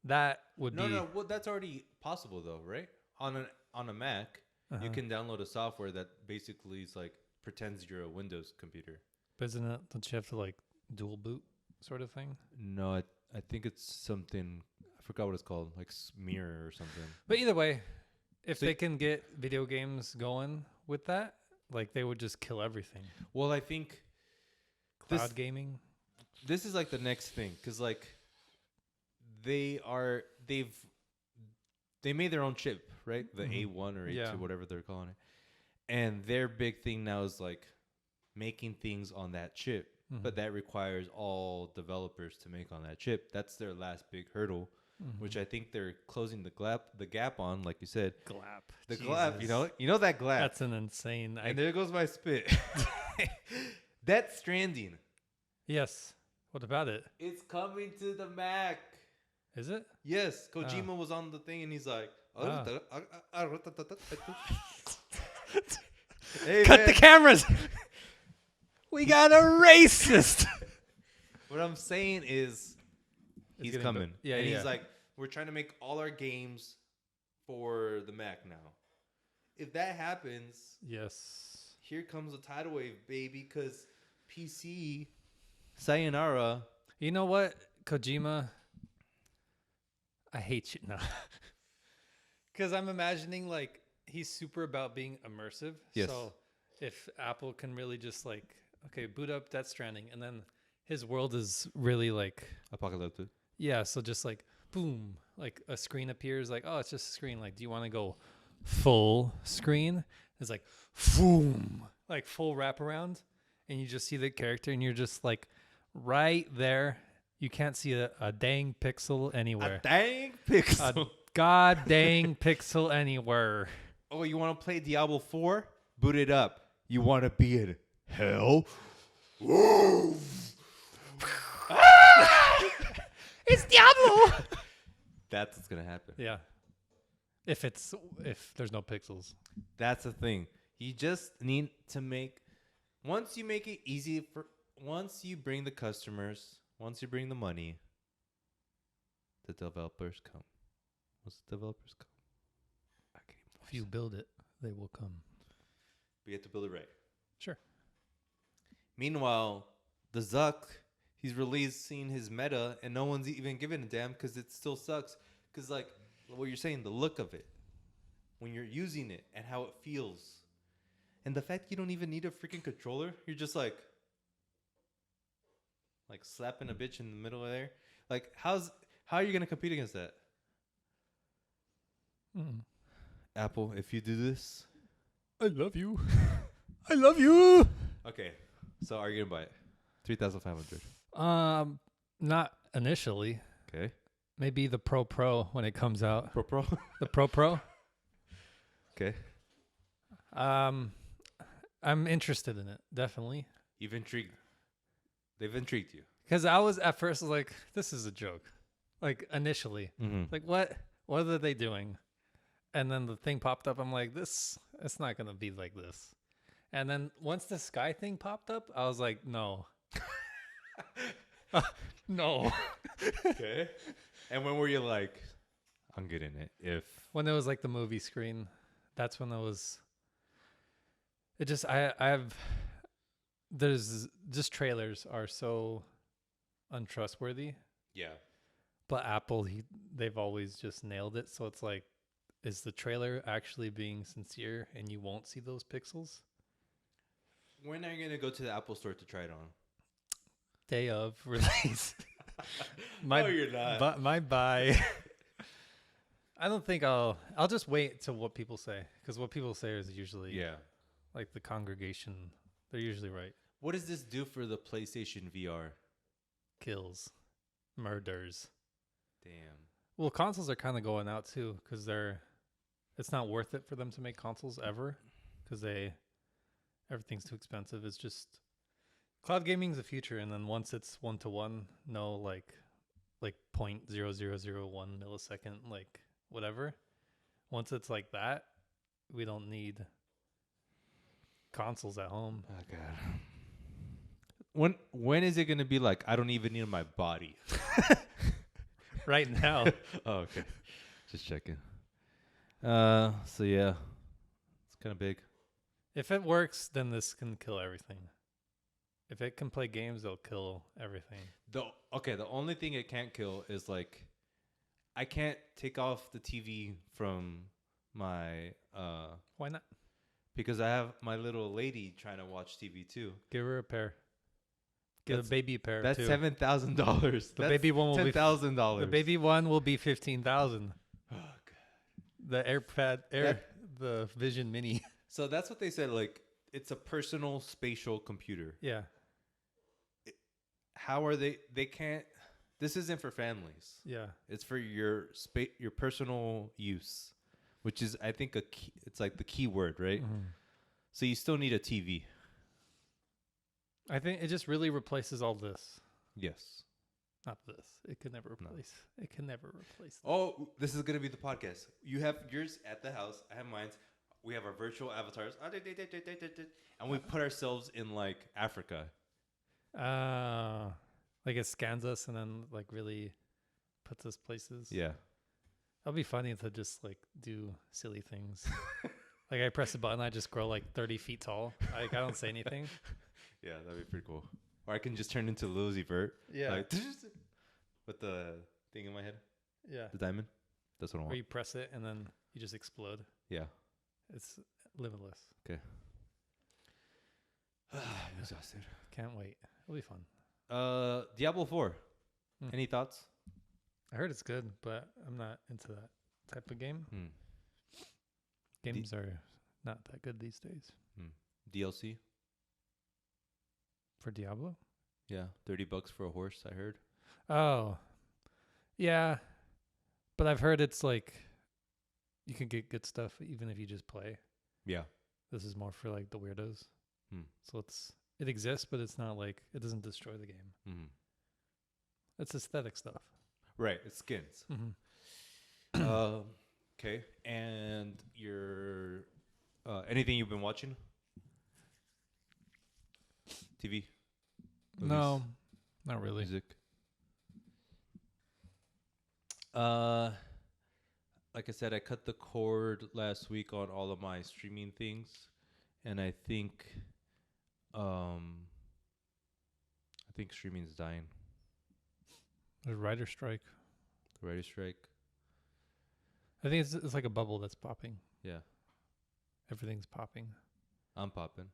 That would be no. Well, that's already possible though, right? On a Mac, you can download a software that basically is like pretends you're a Windows computer. But isn't it? Don't you have to like dual boot sort of thing? No, I think it's something. I forgot what it's called, like Smear or something. But either way, if they can get video games going with that, like they would just kill everything. Well, I think cloud gaming. This is like the next thing, because like. They made their own chip, right? The A1 or A2, whatever they're calling it. And their big thing now is like making things on that chip. But that requires all developers to make on that chip. That's their last big hurdle, which I think they're closing the gap on, like you said. The glap, you know that glap. That's an insane. And there goes my spit. Death Stranding. Yes. What about it? It's coming to the Mac. Is it? Yes. Kojima was on the thing and he's like, hey, cut the cameras. We got a racist. What I'm saying is he's coming. Yeah, and he's like, we're trying to make all our games for the Mac now. If that happens, yes, here comes a tidal wave, baby, because PC, sayonara. You know what, Kojima? I hate you now. Because I'm imagining, like, he's super about being immersive. Yes. So if Apple can really just, like, okay, boot up Death Stranding, and then his world is really, like... apocalyptic. Yeah, so just, like, boom, like, a screen appears, like, oh, it's just a screen. Like, do you want to go full screen? It's like, boom, like, full wraparound, and you just see the character, and you're just, like, right there. You can't see a dang pixel anywhere. A dang pixel. A god dang pixel anywhere. Oh, you want to play Diablo 4? Boot it up. You want to be in hell? It's Diablo. That's what's gonna happen. Yeah. If there's no pixels. That's the thing. You just need to once you make it easy once you bring the customers, once you bring the money, the developers come. Once the developers come, If you build it, they will come. But you have to build it right. Sure. Meanwhile, the Zuck, he's releasing his meta, and no one's even giving a damn because it still sucks. Because, like, what you're saying, the look of it, when you're using it and how it feels, and the fact you don't even need a freaking controller, you're just like slapping a bitch in the middle of there. Like, how are you gonna compete against that? Apple, if you do this, I love you. I love you. okay. So are you gonna buy it? $3,500. Not initially. Okay. Maybe the Pro when it comes out. Pro. The Pro. Okay. I'm interested in it, definitely. You've intrigued. They've intrigued you. Because I was at first like, this is a joke. Like initially. Mm-hmm. Like what are they doing? And then the thing popped up. I'm like, it's not gonna be like this. And then once the sky thing popped up, I was like, no. No. Okay. And when were you like, I'm getting it? When it was like the movie screen, that's when there's just trailers are so untrustworthy. Yeah. But Apple, they've always just nailed it. So it's like, is the trailer actually being sincere and you won't see those pixels? When are you going to go to the Apple store to try it on? Day of release. No, you're not. But my buy. I don't think I'll just wait till what people say. Because what people say is usually like the congregation. They're usually right. What does this do for the PlayStation VR? Kills. Murders. Damn. Well, consoles are kind of going out too. Because it's not worth it for them to make consoles ever. Because everything's too expensive. It's just cloud gaming's the future, and then once it's 1-to-1, no like 0.0001 millisecond, like whatever. Once it's like that, we don't need consoles at home. Oh god. When is it gonna be like I don't even need my body? Right now. Oh, okay. Just checking. So yeah, it's kind of big. If it works, then this can kill everything. If it can play games, it'll kill everything. The only thing it can't kill is like I can't take off the TV from my Why not? because I have my little lady trying to watch TV too. Give her a pair. Give the baby a pair. That's too. $7,000. The baby one will be $10,000. The baby one will be $15,000. Oh god. The AirPad the Vision Mini. So that's what they said. Like it's a personal spatial computer. Yeah. How are they? They can't. This isn't for families. Yeah. It's for your personal use, which is I think it's like the key word, right? Mm-hmm. So you still need a TV. I think it just really replaces all this. Yes. Not this. It can never replace. No. It can never replace. This. Oh, this is gonna be the podcast. You have yours at the house. I have mine. We have our virtual avatars, and we put ourselves in like Africa. Like it scans us and then like really puts us places. Yeah. That'll be funny to just like do silly things. Like I press a button, I just grow like 30 feet tall. Like I don't say anything. Yeah, that'd be pretty cool. Or I can just turn into Lil Uzi Vert. Yeah. Like, with the thing in my head. Yeah. The diamond. That's what I want. Or you press it and then you just explode. Yeah. It's limitless. Okay. I'm exhausted. Can't wait. It'll be fun. Diablo 4. Any thoughts? I heard it's good, but I'm not into that type of game. Games are not that good these days. DLC? For Diablo? Yeah. $30 for a horse, I heard. Oh. Yeah. But I've heard it's like you can get good stuff even if you just play. Yeah. This is more for like the weirdos. Hmm. So it exists, but it's not like it doesn't destroy the game. Mm-hmm. It's aesthetic stuff. Right. It's skins. Mm-hmm. Okay. And your anything you've been watching? TV? No, not really. Music? Like I said, I cut the cord last week on all of my streaming things, and I think streaming's dying. There's writer strike. The writer's strike. I think it's like a bubble that's popping. Yeah. Everything's popping. I'm popping.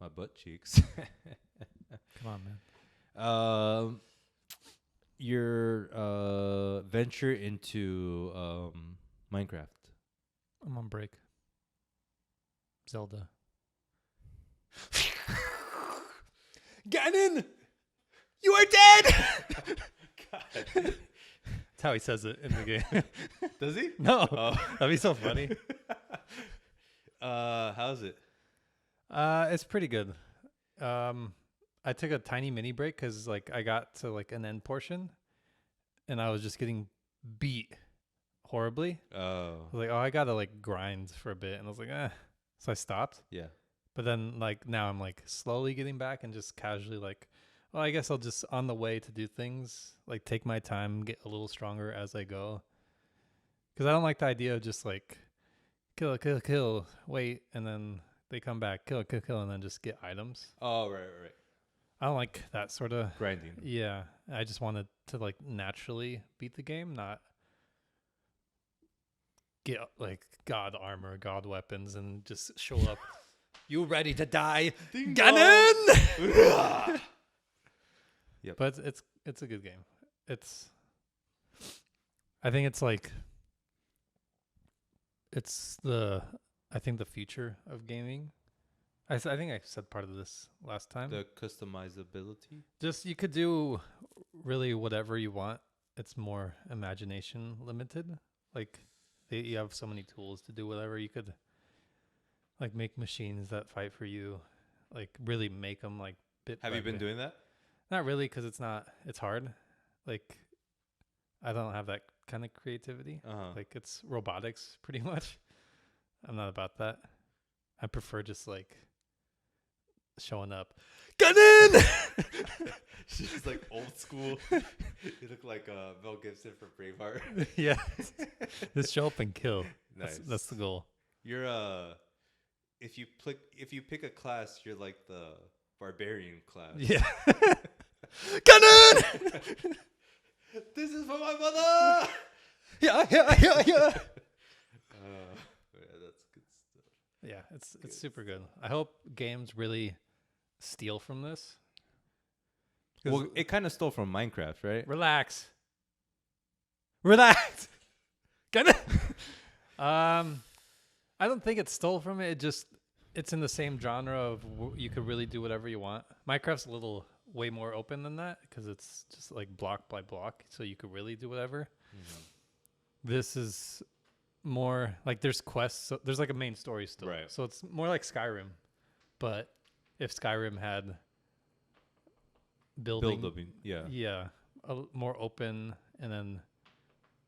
My butt cheeks. Come on, man. Your venture into Minecraft. I'm on break. Zelda. Ganon! You are dead! God. That's how he says it in the game. Does he? No. Oh. That'd be so funny. How's it? It's pretty good. I took a tiny mini break because like I got to like an end portion and I was just getting beat horribly. Oh. I was like, I gotta like grind for a bit, and I was like, so I stopped. Yeah. But then like now I'm like slowly getting back and just casually like, well, I guess I'll just on the way to do things, like take my time, get a little stronger as I go. Because I don't like the idea of just like kill, wait, and then they come back, kill, and then just get items. Oh, right. I don't like that sort of Grinding. Yeah, I just wanted to like naturally beat the game, not get like god armor, god weapons, and just show up. You ready to die, Ganon? Yep. But it's a good game. I think it's like I think the future of gaming. I think I said part of this last time. The customizability. Just you could do really whatever you want. It's more imagination limited. Like you have so many tools to do whatever. You could like make machines that fight for you, like really make them like bit. Have you been doing that? Not really, because it's hard. Like I don't have that kind of creativity. Like it's robotics pretty much. I'm not about that. I prefer just like showing up. Ganon! She's like old school. You look like Mel Gibson from Braveheart. Yeah. Just show up and kill. Nice. That's the goal. You're if you pick a class, you're like the barbarian class. Yeah. Ganon! This is for my mother. Yeah. Yeah, that's good stuff. Yeah, it's super good. I hope games really steal from this. Well, it kind of stole from Minecraft, right? Relax. Ganon! I don't think it stole from it. It's in the same genre of you could really do whatever you want. Minecraft's a little way more open than that because it's just like block by block, so you could really do whatever. Mm-hmm. This is more like there's quests. So there's like a main story still. Right. So it's more like Skyrim, but if Skyrim had building, more open and then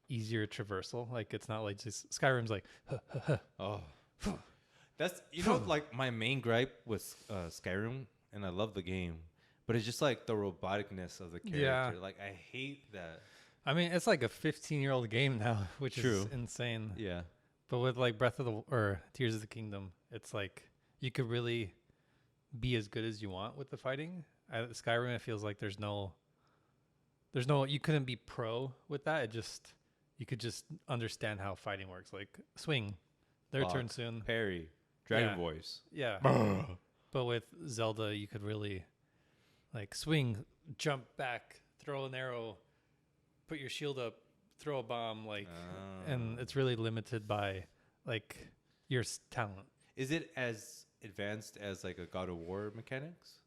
easier traversal. Like it's not like just Skyrim's like oh. That's like my main gripe with Skyrim, and I love the game, but it's just like the roboticness of the character. Yeah. Like I hate that. I mean, it's like a 15-year-old game now, which is insane. Yeah. But with like Tears of the Kingdom, it's like you could really be as good as you want with the fighting. At Skyrim, it feels like there's no you couldn't be pro with that. You could just understand how fighting works. Like swing, their turn soon. Parry, dragon voice. Yeah. But with Zelda, you could really like swing, jump back, throw an arrow, put your shield up, throw a bomb, and it's really limited by like your talent. Is it as advanced as like a God of War mechanics?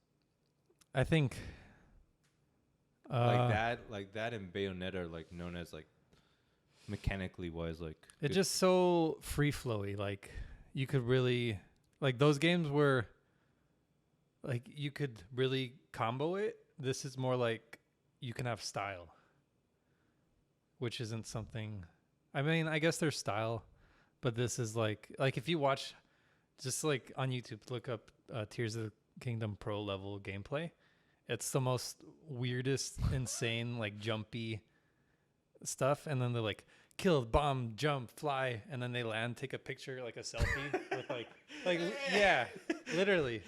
I think like that and Bayonetta are like known as like mechanically wise, like it's just so free flowy. Like you could really like those games where like you could really combo it. This is more like you can have style, which isn't something. I mean, I guess there's style, but this is like if you watch, just like on YouTube, look up Tears of the Kingdom Pro level gameplay. It's the most weirdest, insane, like jumpy stuff, and then they're like kill, bomb, jump, fly, and then they land, take a picture, like a selfie with like yeah, literally,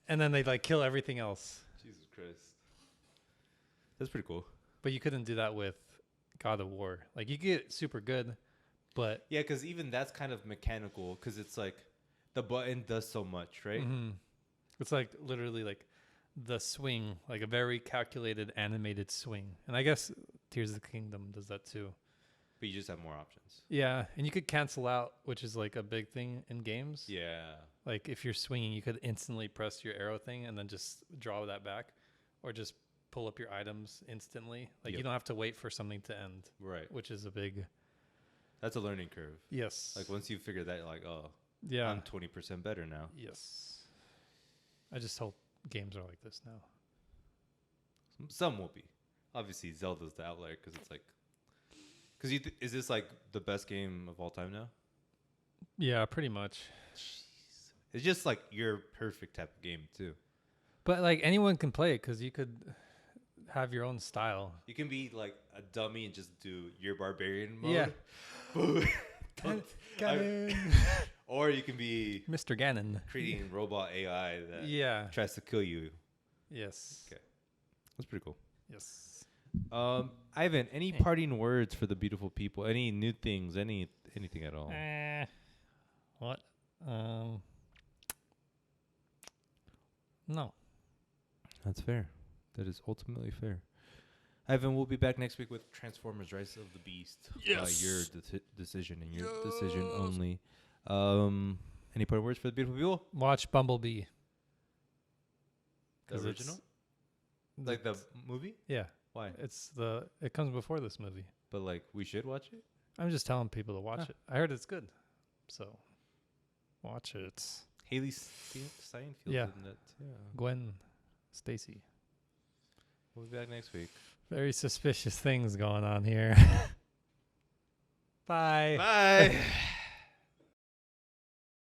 and then they like kill everything else. Jesus Christ, that's pretty cool. But you couldn't do that with God of War. Like you get super good, but yeah, because even that's kind of mechanical, because it's like the button does so much, right? Mm-hmm. It's like literally like the swing, like a very calculated animated swing. And I guess Tears of the Kingdom does that too. But you just have more options. Yeah, and you could cancel out, which is like a big thing in games. Yeah. Like if you're swinging, you could instantly press your arrow thing and then just draw that back, or just pull up your items instantly. Like you don't have to wait for something to end. Right. Which is a big... That's a learning curve. Yes. Like once you figure that, like, oh, yeah, I'm 20% better now. Yes. I just hope games are like this now. Some will be. Obviously, Zelda's the outlier because it's like... Because is this like the best game of all time now? Yeah, pretty much. Jeez. It's just like your perfect type of game too. But like anyone can play it because you could have your own style. You can be like a dummy and just do your barbarian mode. Yeah. Or you can be Mr. Ganon creating robot AI that tries to kill you. Yes. Okay. That's pretty cool. Yes. Ivan, any parting words for the beautiful people? Any new things? Anything at all? What? No. That's fair. That is ultimately fair. Ivan, we'll be back next week with Transformers: Rise of the Beast. Yes. Your decision and your decision only. Any parting words for the beautiful people? Watch Bumblebee. The original? Like the movie? Yeah. Why? It comes before this movie. But like we should watch it? I'm just telling people to watch it. I heard it's good. So watch it. Haley Steinfeld Yeah. in that. Yeah. Gwen Stacy. We'll be back next week. Very suspicious things going on here. Bye. Bye.